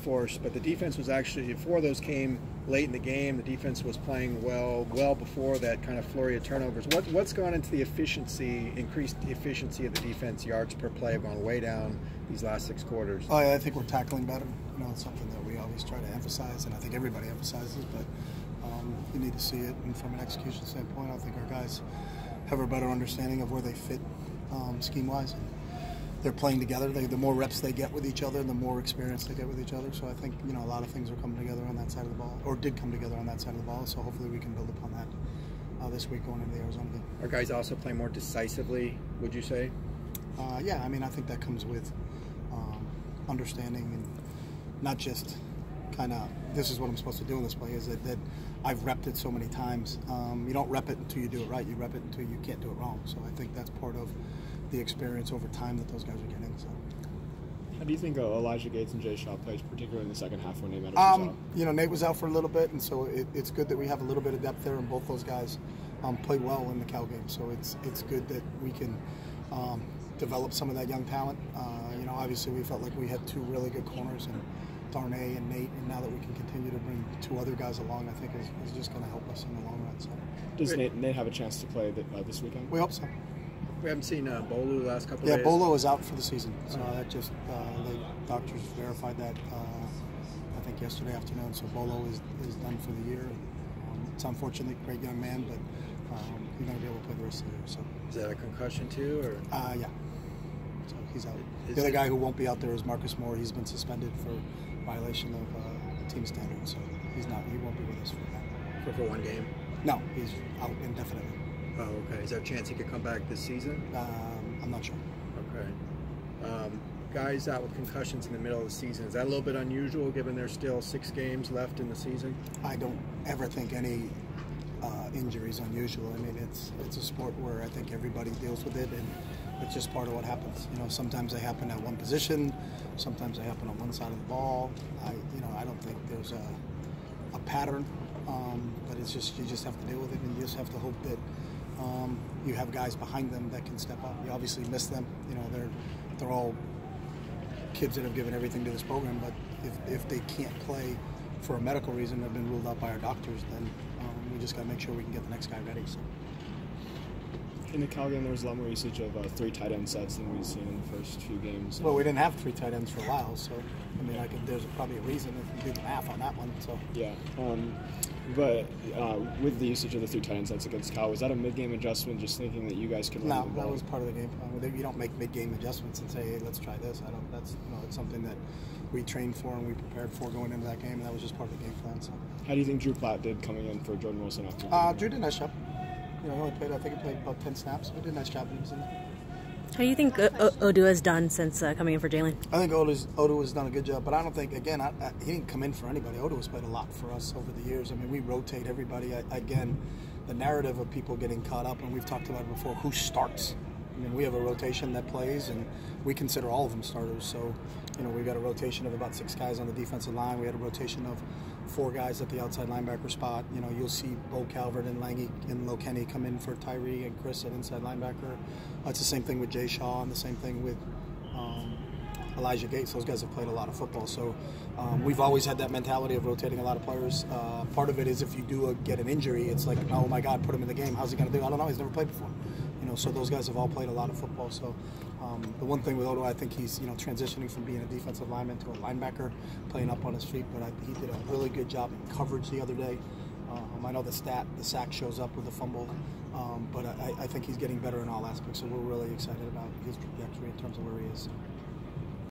force, but the defense was actually, 4 of those came late in the game. The defense was playing well before that kind of flurry of turnovers. What's gone into the increased efficiency of the defense? Yards per play have gone way down these last 6 quarters. Oh, yeah, I think we're tackling better. You know, it's something that we always try to emphasize, and I think everybody emphasizes, but you need to see it. And from an execution standpoint, I think our guys have a better understanding of where they fit scheme-wise. They're playing together. The more reps they get with each other, the more experience they get with each other. So I think, you know, a lot of things are coming together on that side of the ball, or did come together on that side of the ball. So hopefully we can build upon that this week going into the Arizona game. Are guys also playing more decisively, would you say? Yeah, I mean, I think that comes with understanding and not just kind of, this is what I'm supposed to do in this play, is that I've repped it so many times. You don't rep it until you do it right. You rep it until you can't do it wrong. So I think that's part of the experience over time that those guys are getting. So, how do you think Elijah Gates and Jay Shaw plays, particularly in the second half when Nate Meadows was out? You know, Nate was out for a little bit, and so it's good that we have a little bit of depth there, and both those guys played well in the Cal game. So it's good that we can develop some of that young talent. You know, obviously we felt like we had 2 really good corners, and Darnay and Nate, and now that we can continue to bring 2 other guys along, I think is just going to help us in the long run. So, does Nate have a chance to play this weekend? We hope so. We haven't seen Bolu the last couple of days. Yeah, Bolo is out for the season. So that just, the doctors verified that, I think, yesterday afternoon. So Bolo is done for the year. It's unfortunately a great young man, but he's going to be able to play the rest of the year. So. Is that a concussion too? Or? Yeah. So he's out. The other guy who won't be out there is Marcus Moore. He's been suspended for violation of team standards. So he won't be with us for that. For 1 game? No, he's out indefinitely. Oh, okay. Is there a chance he could come back this season? I'm not sure. Okay. Guys out with concussions in the middle of the season, is that a little bit unusual given there's still 6 games left in the season? I don't ever think any injury is unusual. I mean, it's a sport where I think everybody deals with it, and it's just part of what happens. You know, sometimes they happen at one position, sometimes they happen on one side of the ball. I don't think there's a pattern, but it's just, you just have to deal with it, and you just have to hope that you have guys behind them that can step up. You obviously miss them. You know, they're all kids that have given everything to this program, but if they can't play for a medical reason, they've been ruled out by our doctors, then we just got to make sure we can get the next guy ready. So. In the Cal game, there was a lot more usage of 3 tight end sets than we've seen in the first few games. Well, we didn't have 3 tight ends for a while, so I mean, there's probably a reason if you do the math on that one. So. Yeah. But with the usage of the 3 tight end sets against Cal, was that a mid-game adjustment, just thinking that you guys could run the ball? No, that was part of the game plan. You don't make mid-game adjustments and say, hey, let's try this. That's, you know, it's something that we trained for and we prepared for going into that game, and that was just part of the game plan. So. How do you think Drew Platt did coming in for Jordan Wilson after? Drew did a nice job. You know, I think he played about 10 snaps. He did a nice job when he was in there. How do you think Odu has done since coming in for Jalen? I think Odu has done a good job, but I don't think, again, he didn't come in for anybody. Odu has played a lot for us over the years. I mean, we rotate everybody. Again, the narrative of people getting caught up, and we've talked about it before, who starts. I mean, we have a rotation that plays, and we consider all of them starters. So, you know, we've got a rotation of about 6 guys on the defensive line. We had a rotation of 4 guys at the outside linebacker spot. You know, you'll see Bo Calvert and Lange and Lokeni come in for Tyree and Chris at inside linebacker. It's the same thing with Jay Shaw and the same thing with Elijah Gates. Those guys have played a lot of football. So we've always had that mentality of rotating a lot of players. Part of it is if you do get an injury, it's like, oh my God, put him in the game. How's he going to do? I don't know. He's never played before. You know, so those guys have all played a lot of football. So the one thing with Odo, I think he's, you know, transitioning from being a defensive lineman to a linebacker, playing up on his feet. But he did a really good job in coverage the other day. I know the sack shows up with the fumble, but I think he's getting better in all aspects. So we're really excited about his trajectory in terms of where he is.